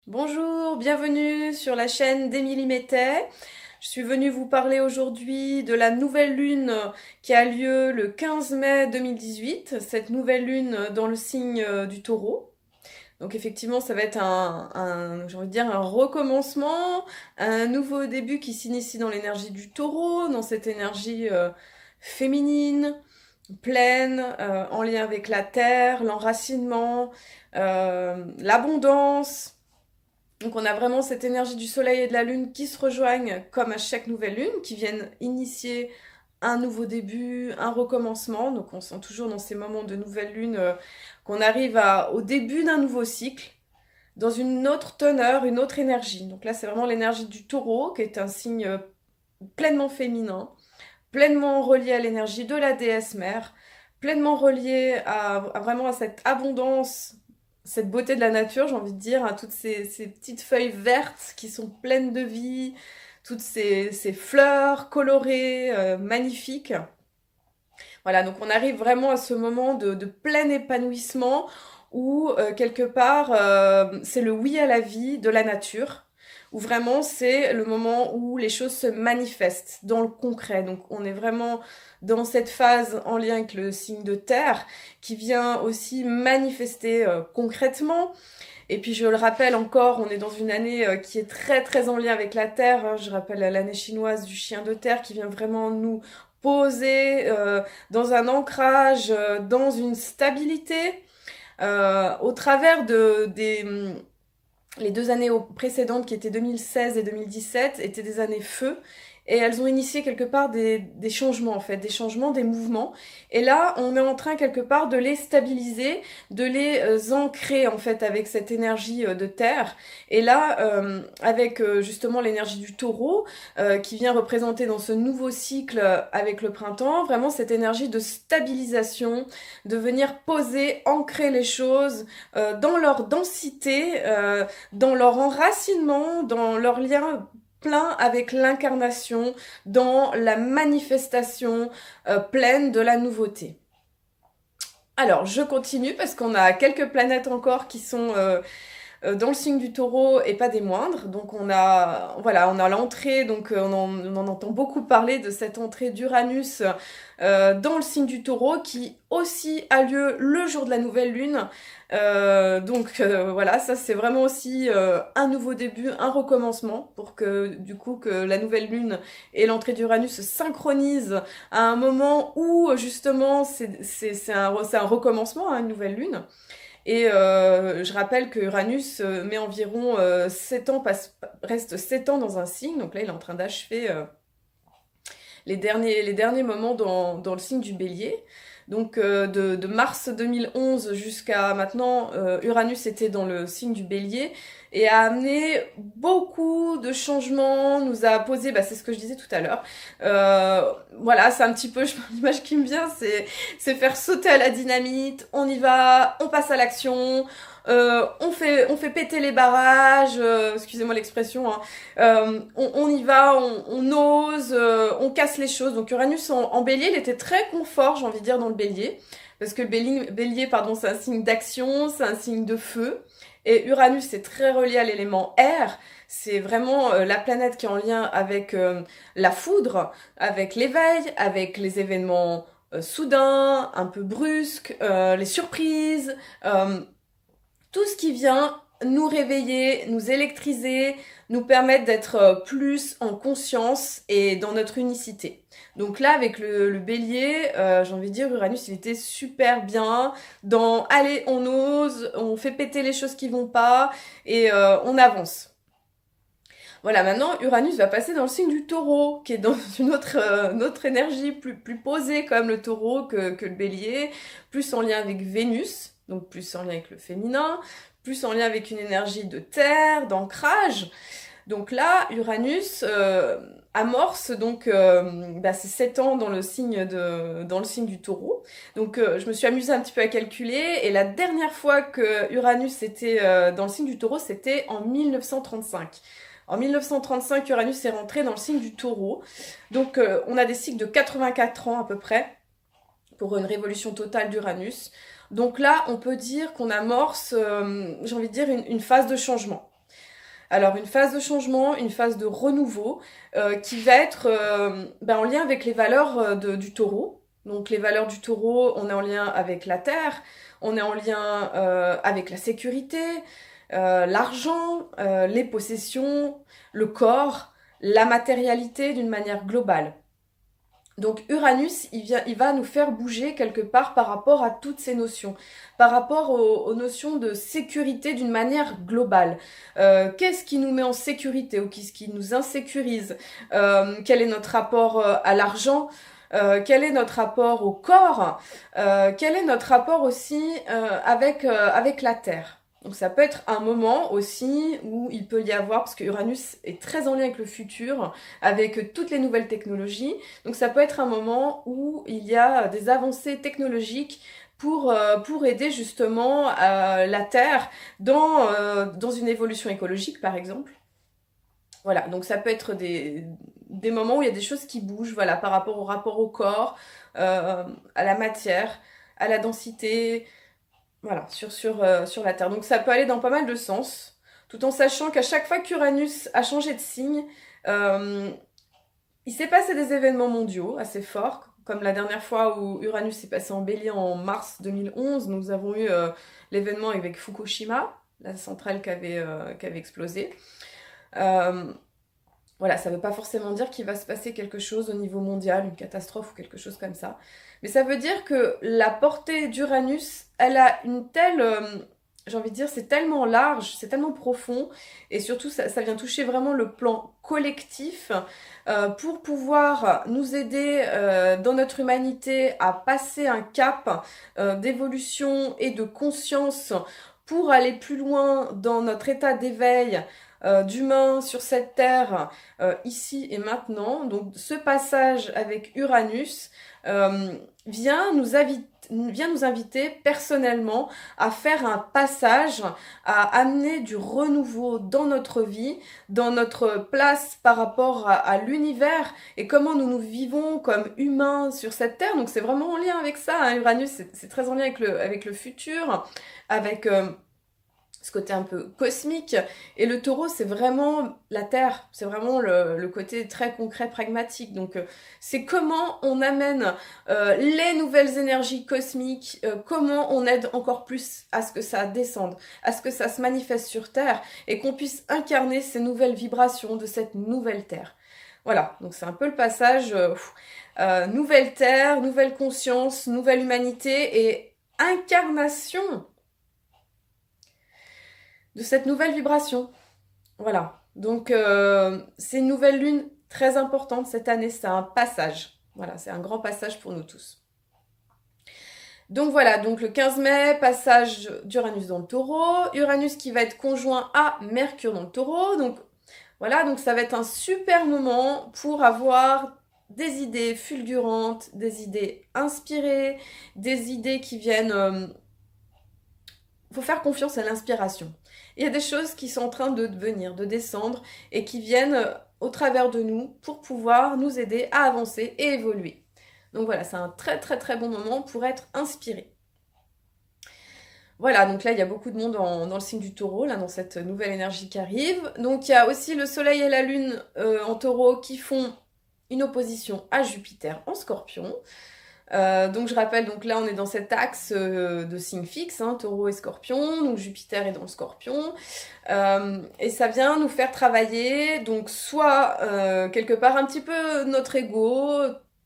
Bonjour, bienvenue sur la chaîne d'Émilie Mettet. Je suis venue vous parler aujourd'hui de la nouvelle lune qui a lieu le 15 mai 2018, cette nouvelle lune dans le signe du Taureau. Donc effectivement, ça va être j'ai envie de dire un recommencement, un nouveau début qui s'initie dans l'énergie du Taureau, dans cette énergie féminine, pleine, en lien avec la terre, l'enracinement, l'abondance. Donc on a vraiment cette énergie du soleil et de la lune qui se rejoignent comme à chaque nouvelle lune, qui viennent initier un nouveau début, un recommencement. Donc on sent toujours dans ces moments de nouvelle lune qu'on arrive au début d'un nouveau cycle, dans une autre teneur, une autre énergie. Donc là c'est vraiment l'énergie du taureau, qui est un signe pleinement féminin, pleinement relié à l'énergie de la déesse mère, pleinement relié vraiment à cette abondance, cette beauté de la nature, j'ai envie de dire, à toutes ces petites feuilles vertes qui sont pleines de vie, toutes ces fleurs colorées, magnifiques. Voilà, donc on arrive vraiment à ce moment de plein épanouissement où quelque part c'est le oui à la vie de la nature, où vraiment c'est le moment où les choses se manifestent dans le concret. Donc on est vraiment dans cette phase en lien avec le signe de terre qui vient aussi manifester concrètement. Et puis je le rappelle encore, on est dans une année qui est très très en lien avec la terre, hein. Je rappelle l'année chinoise du chien de terre qui vient vraiment nous poser dans un ancrage, dans une stabilité, au travers les deux années précédentes qui étaient 2016 et 2017 étaient des années feu. Et elles ont initié quelque part des changements en fait, des changements, des mouvements. Et là, on est en train quelque part de les stabiliser, de les ancrer en fait avec cette énergie de terre. Et là, avec justement l'énergie du taureau qui vient représenter dans ce nouveau cycle avec le printemps, vraiment cette énergie de stabilisation, de venir poser, ancrer les choses dans leur densité, dans leur enracinement, dans leur lien plein avec l'incarnation, dans la manifestation pleine de la nouveauté. Alors, je continue parce qu'on a quelques planètes encore qui sont dans le signe du taureau et pas des moindres. Donc on a l'entrée, donc on en entend beaucoup parler de cette entrée d'Uranus dans le signe du taureau qui aussi a lieu le jour de la nouvelle lune. Voilà, ça c'est vraiment aussi un nouveau début, un recommencement pour que du coup que la nouvelle lune et l'entrée d'Uranus se synchronisent à un moment où justement c'est un recommencement, hein, une nouvelle lune. Et je rappelle que Uranus met environ 7 ans, reste 7 ans dans un signe, donc là il est en train d'achever les derniers moments dans le signe du bélier. Donc de mars 2011 jusqu'à maintenant, Uranus était dans le signe du bélier et a amené beaucoup de changements, nous a posé, c'est ce que je disais tout à l'heure. Voilà, c'est un petit peu l'image qui me vient, c'est faire sauter à la dynamite, on y va, on passe à l'action, on fait péter les barrages, excusez-moi l'expression, hein. On y va, on ose, on casse les choses. Donc Uranus en bélier, il était très confort, j'ai envie de dire, dans le bélier. Parce que le bélier, pardon, c'est un signe d'action, c'est un signe de feu. Et Uranus est très relié à l'élément air. C'est vraiment la planète qui est en lien avec la foudre, avec l'éveil, avec les événements soudains, un peu brusques, les surprises, tout ce qui vient nous réveiller, nous électriser, nous permettre d'être plus en conscience et dans notre unicité. Donc là, avec le bélier, j'ai envie de dire, Uranus, il était super bien dans allez, on ose, on fait péter les choses qui vont pas et on avance. Voilà, maintenant Uranus va passer dans le signe du taureau, qui est dans une autre énergie plus posée comme le taureau que le bélier, plus en lien avec Vénus, donc plus en lien avec le féminin, plus en lien avec une énergie de terre, d'ancrage. Donc là, Uranus amorce donc ces 7 ans dans le dans le signe du taureau. Donc je me suis amusée un petit peu à calculer et la dernière fois que Uranus était dans le signe du taureau, c'était en 1935. En 1935, Uranus est rentré dans le signe du taureau. Donc on a des cycles de 84 ans à peu près pour une révolution totale d'Uranus. Donc là, on peut dire qu'on amorce, j'ai envie de dire, une phase de changement. Alors une phase de changement, une phase de renouveau qui va être en lien avec les valeurs du taureau. Donc les valeurs du taureau, on est en lien avec la terre, on est en lien avec la sécurité, l'argent, les possessions, le corps, la matérialité d'une manière globale. Donc Uranus, il va nous faire bouger quelque part par rapport à toutes ces notions, par rapport aux notions de sécurité d'une manière globale. Qu'est-ce qui nous met en sécurité ou qu'est-ce qui nous insécurise? Quel est notre rapport à l'argent? Quel est notre rapport au corps? Quel est notre rapport aussi avec la Terre? Donc ça peut être un moment aussi où il peut y avoir, parce que Uranus est très en lien avec le futur, avec toutes les nouvelles technologies, donc ça peut être un moment où il y a des avancées technologiques pour aider justement la Terre dans une évolution écologique par exemple. Voilà, donc ça peut être des moments où il y a des choses qui bougent, voilà, par rapport au corps, à la matière, à la densité, voilà, sur la Terre. Donc ça peut aller dans pas mal de sens, tout en sachant qu'à chaque fois qu'Uranus a changé de signe, euh, il s'est passé des événements mondiaux assez forts, comme la dernière fois où Uranus s'est passé en Bélier en mars 2011, nous avons eu l'événement avec Fukushima, la centrale qui avait explosé. Euh, voilà, ça ne veut pas forcément dire qu'il va se passer quelque chose au niveau mondial, une catastrophe ou quelque chose comme ça. Mais ça veut dire que la portée d'Uranus, elle a une telle... j'ai envie de dire, c'est tellement large, c'est tellement profond, et surtout ça vient toucher vraiment le plan collectif pour pouvoir nous aider dans notre humanité à passer un cap d'évolution et de conscience pour aller plus loin dans notre état d'éveil d'humain sur cette terre ici et maintenant. Donc ce passage avec Uranus vient nous inviter personnellement à faire un passage, à amener du renouveau dans notre vie, dans notre place par rapport à l'univers et comment nous nous vivons comme humains sur cette terre. Donc c'est vraiment en lien avec ça, hein. Uranus, c'est très en lien avec le futur, avec ce côté un peu cosmique. Et le taureau, c'est vraiment la terre, c'est vraiment le côté très concret, pragmatique. Donc c'est comment on amène les nouvelles énergies cosmiques, comment on aide encore plus à ce que ça descende, à ce que ça se manifeste sur Terre et qu'on puisse incarner ces nouvelles vibrations de cette nouvelle Terre. Voilà, donc c'est un peu le passage nouvelle Terre, nouvelle conscience, nouvelle humanité et incarnation de cette nouvelle vibration. Voilà. Donc c'est une nouvelle lune très importante cette année, c'est un passage. Voilà, c'est un grand passage pour nous tous. Donc voilà, donc le 15 mai, passage d'Uranus dans le taureau. Uranus qui va être conjoint à Mercure dans le taureau. Donc voilà, donc ça va être un super moment pour avoir des idées fulgurantes, des idées inspirées, des idées qui viennent... faut faire confiance à l'inspiration. Il y a des choses qui sont en train de venir, de descendre et qui viennent au travers de nous pour pouvoir nous aider à avancer et évoluer. Donc voilà, c'est un très très très bon moment pour être inspiré. Voilà, donc là il y a beaucoup de monde dans le signe du taureau, là dans cette nouvelle énergie qui arrive. Donc il y a aussi le soleil et la lune en taureau qui font une opposition à Jupiter en scorpion. Donc je rappelle, donc là on est dans cet axe de signe fixe, hein, taureau et scorpion, donc Jupiter est dans le scorpion, et ça vient nous faire travailler, donc soit quelque part un petit peu notre ego,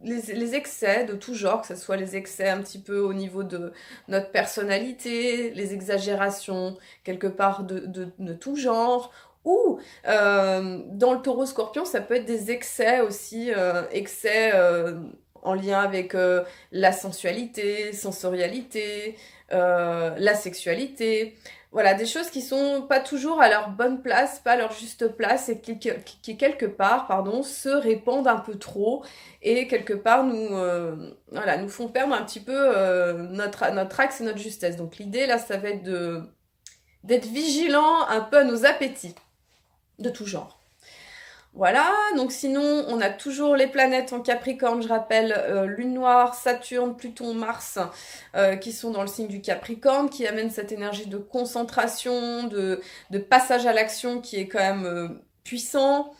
les excès de tout genre, que ce soit les excès un petit peu au niveau de notre personnalité, les exagérations quelque part de tout genre, ou dans le taureau scorpion, ça peut être des excès aussi, excès en lien avec la sensualité, sensorialité, la sexualité. Voilà, des choses qui sont pas toujours à leur bonne place, pas à leur juste place et qui quelque part, pardon, se répandent un peu trop et quelque part voilà, nous font perdre un petit peu notre axe et notre justesse. Donc l'idée là, ça va être d'être vigilant un peu à nos appétits de tout genre. Voilà, donc sinon, on a toujours les planètes en Capricorne, je rappelle, Lune noire, Saturne, Pluton, Mars, qui sont dans le signe du Capricorne, qui amènent cette énergie de concentration, de passage à l'action qui est quand même puissant,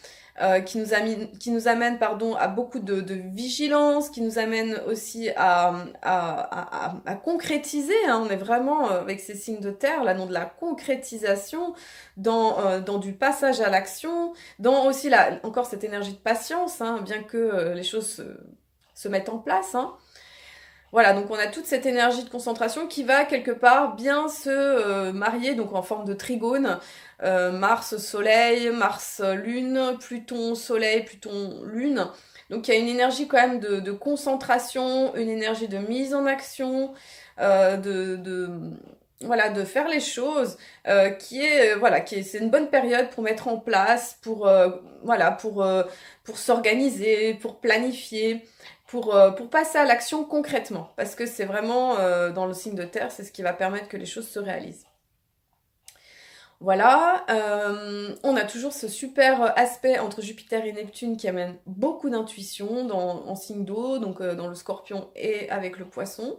qui nous amène pardon, à beaucoup de vigilance, qui nous amène aussi à concrétiser, hein. On est vraiment avec ces signes de terre, là, dans de la concrétisation, dans du passage à l'action, dans aussi encore cette énergie de patience, hein, bien que les choses se mettent en place, hein. Voilà, donc on a toute cette énergie de concentration qui va quelque part bien se marier, donc en forme de trigone, Mars-Soleil, Mars-Lune, Pluton-Soleil, Pluton-Lune. Donc il y a une énergie quand même de concentration, une énergie de mise en action, voilà, de faire les choses, c'est une bonne période pour mettre en place, voilà, pour s'organiser, pour planifier, pour passer à l'action concrètement, parce que c'est vraiment dans le signe de terre, c'est ce qui va permettre que les choses se réalisent. Voilà, on a toujours ce super aspect entre Jupiter et Neptune qui amène beaucoup d'intuition en signe d'eau, donc dans le Scorpion et avec le Poisson.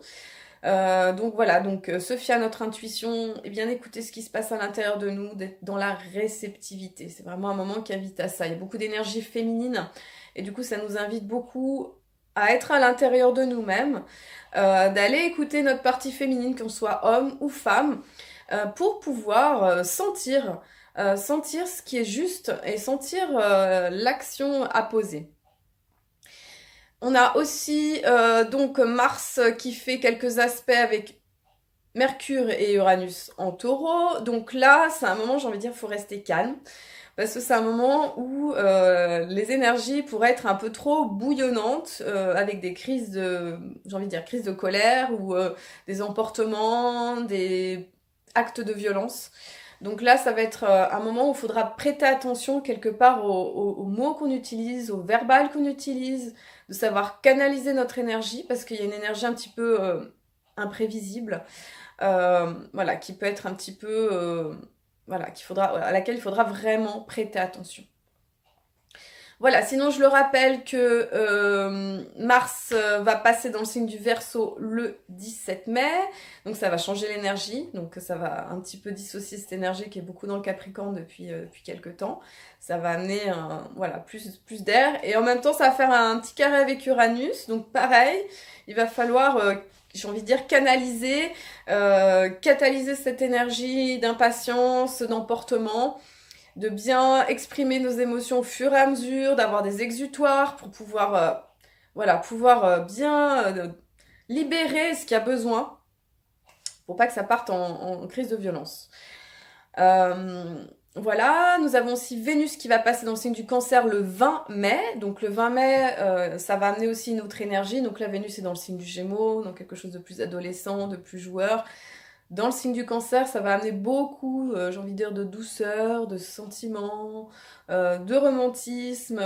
Donc voilà, se fier à notre intuition et bien écouter ce qui se passe à l'intérieur de nous, d'être dans la réceptivité. C'est vraiment un moment qui invite à ça. Il y a beaucoup d'énergie féminine et du coup ça nous invite beaucoup à être à l'intérieur de nous-mêmes, d'aller écouter notre partie féminine, qu'on soit homme ou femme, pour pouvoir sentir ce qui est juste et sentir l'action à poser. On a aussi donc Mars qui fait quelques aspects avec Mercure et Uranus en Taureau. Donc là, c'est un moment, j'ai envie de dire, il faut rester calme. Parce que c'est un moment où les énergies pourraient être un peu trop bouillonnantes, avec des crises j'ai envie de dire, crises de colère ou des emportements, des actes de violence. Donc là, ça va être un moment où il faudra prêter attention quelque part aux mots qu'on utilise, au verbal qu'on utilise, de savoir canaliser notre énergie, parce qu'il y a une énergie un petit peu imprévisible, voilà, qui peut être un petit peu, voilà, à laquelle il faudra vraiment prêter attention. Voilà, sinon je le rappelle que Mars va passer dans le signe du Verseau le 17 mai, donc ça va changer l'énergie, donc ça va un petit peu dissocier cette énergie qui est beaucoup dans le Capricorne depuis quelques temps. Ça va amener voilà, plus d'air, et en même temps ça va faire un petit carré avec Uranus, donc pareil, il va falloir, j'ai envie de dire, catalyser cette énergie d'impatience, d'emportement, de bien exprimer nos émotions au fur et à mesure, d'avoir des exutoires pour pouvoir, bien libérer ce qu'il y a besoin, pour pas que ça parte en crise de violence. Voilà, nous avons aussi Vénus qui va passer dans le signe du Cancer le 20 mai. Donc le 20 mai, ça va amener aussi une autre énergie. Donc là, Vénus est dans le signe du Gémeaux, donc quelque chose de plus adolescent, de plus joueur. Dans le signe du Cancer, ça va amener beaucoup, j'ai envie de dire, de douceur, de sentiments, de romantisme,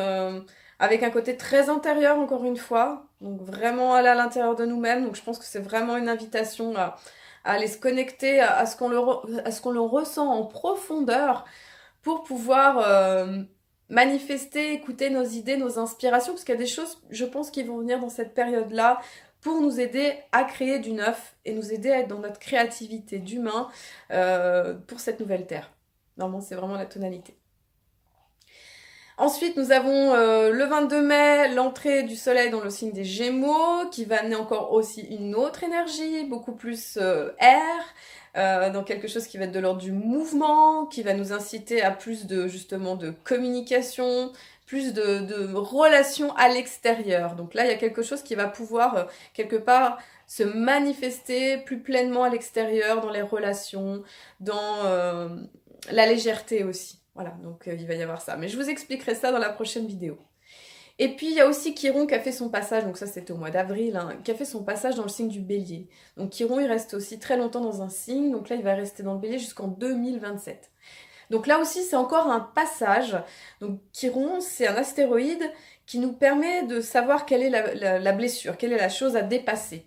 avec un côté très intérieur, encore une fois. Donc vraiment aller à l'intérieur de nous-mêmes. Donc je pense que c'est vraiment une invitation à aller se connecter à ce qu'on le ressent en profondeur pour pouvoir manifester, écouter nos idées, nos inspirations, parce qu'il y a des choses, je pense, qui vont venir dans cette période-là pour nous aider à créer du neuf et nous aider à être dans notre créativité d'humain pour cette nouvelle Terre. Normalement, c'est vraiment la tonalité. Ensuite, nous avons le 22 mai, l'entrée du soleil dans le signe des Gémeaux, qui va amener encore aussi une autre énergie, beaucoup plus air, dans quelque chose qui va être de l'ordre du mouvement, qui va nous inciter à plus justement de communication, plus de relations à l'extérieur. Donc là, il y a quelque chose qui va pouvoir, quelque part, se manifester plus pleinement à l'extérieur, dans les relations, dans la légèreté aussi. Voilà, donc il va y avoir ça. Mais je vous expliquerai ça dans la prochaine vidéo. Et puis il y a aussi Chiron qui a fait son passage, donc ça c'était au mois d'avril, hein, qui a fait son passage dans le signe du Bélier. Donc Chiron il reste aussi très longtemps dans un signe, donc là il va rester dans le Bélier jusqu'en 2027. Donc là aussi c'est encore un passage. Donc Chiron c'est un astéroïde qui nous permet de savoir quelle est la blessure, quelle est la chose à dépasser.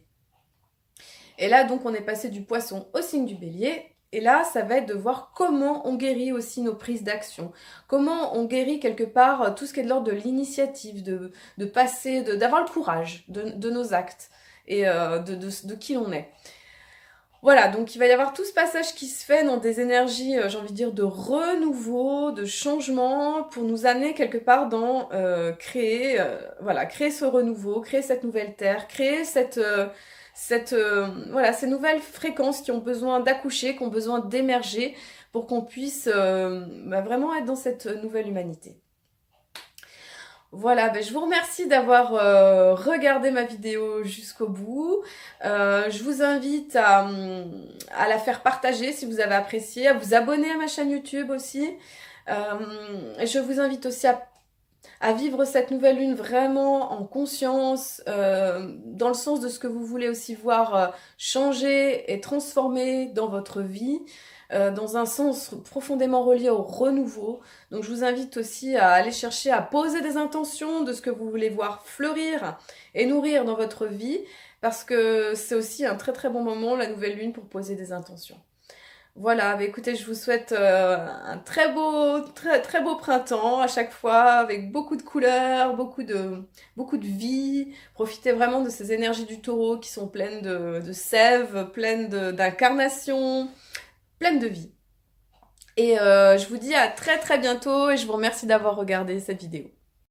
Et là donc on est passé du Poisson au signe du Bélier. Et là, ça va être de voir comment on guérit aussi nos prises d'action. Comment on guérit quelque part tout ce qui est de l'ordre de l'initiative, de passer, d'avoir le courage de nos actes et de qui l'on est. Voilà, donc il va y avoir tout ce passage qui se fait dans des énergies, j'ai envie de dire, de renouveau, de changement, pour nous amener quelque part dans créer ce renouveau, créer cette nouvelle terre, créer voilà, ces nouvelles fréquences qui ont besoin d'accoucher, qui ont besoin d'émerger, pour qu'on puisse vraiment être dans cette nouvelle humanité. Voilà, je vous remercie d'avoir regardé ma vidéo jusqu'au bout. Je vous invite à la faire partager si vous avez apprécié, à vous abonner à ma chaîne YouTube aussi. Et je vous invite aussi à vivre cette nouvelle lune vraiment en conscience, dans le sens de ce que vous voulez aussi voir changer et transformer dans votre vie. Dans un sens profondément relié au renouveau. Donc je vous invite aussi à aller chercher à poser des intentions de ce que vous voulez voir fleurir et nourrir dans votre vie, parce que c'est aussi un très très bon moment, la nouvelle lune, pour poser des intentions. Voilà, écoutez, je vous souhaite un très beau printemps à chaque fois, avec beaucoup de couleurs, beaucoup de vie. Profitez vraiment de ces énergies du taureau qui sont pleines de sève, pleines d'incarnation, pleine de vie. Et je vous dis à très très bientôt et je vous remercie d'avoir regardé cette vidéo.